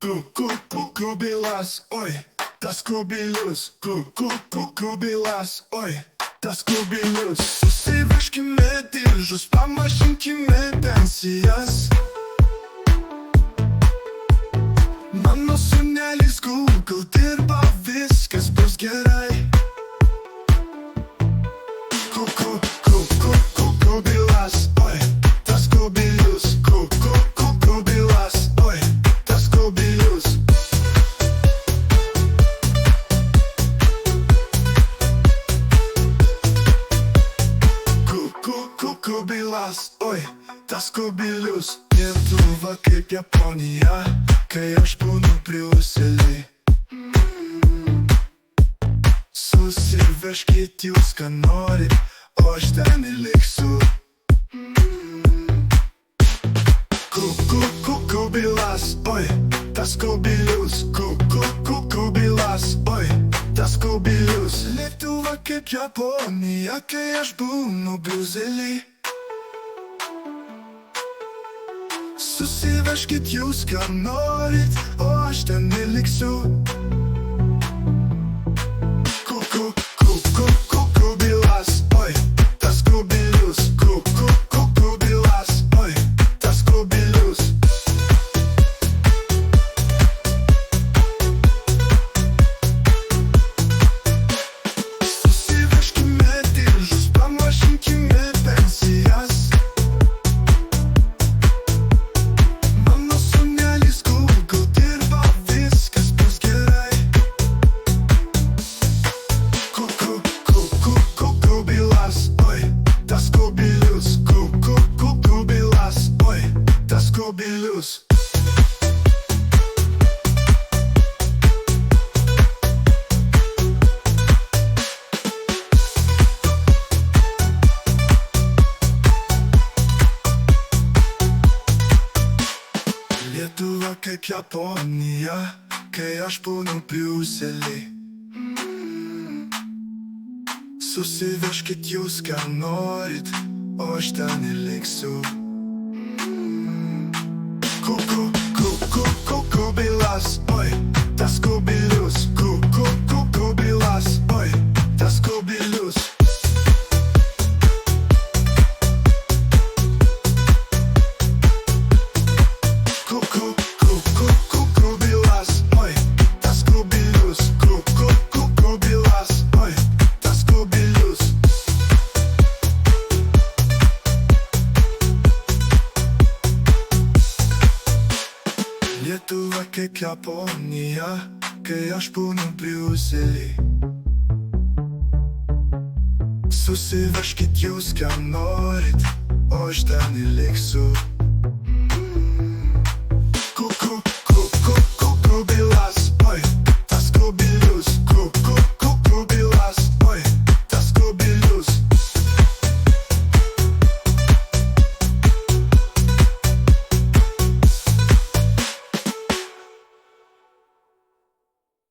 Kubilas, oi, tas kubilius. Kubilas, oi, tas kubilius. Susivežkime diržus, pamažinkime pensijas. Mano sūnelis Google dirba, viskas bus gerai. Kubilas, oi, tas kubilius. Kubilas, oi, tas kubilius. Kubilas, oi, tas kubilius. Lietuva kaip Japonija, kai aš būnu Briusely. Susivežkit jūs, ką norit, o aš ten liksiu. Kubilas, oi, tas kubilius. Kubilas, oi, tas kubilius. Lietuva kaip Japonija, kai aš būnu Briusely. Susivežkit jūs, ką norit, o aš ten liksiu. Kubilas, oi, tas kubilius. Kubilas, oi, tas kubilius. Susivežkime diržus, pamažinkime pensijas. Mano sūnelis Google dirba, viskas bus gerai. Kubilas, oi, tas kubilius. Kubilas, oi, tas kubilius. Lietuva kaip Japonija, kai aš būnu Briusely. Susivežkit jūs, ką norit, o aš ten liksiu. Kubilas, oi, tas kubilius. Kubilas, oi, tas kubilius. Kubilas, oi, tas kubilius. Kubilas, oi, tas kubilius. Lietuva kaip Japonija, kai aš būnu Briusely. Susivežkit jūs, ką norit, o aš ten liksiu.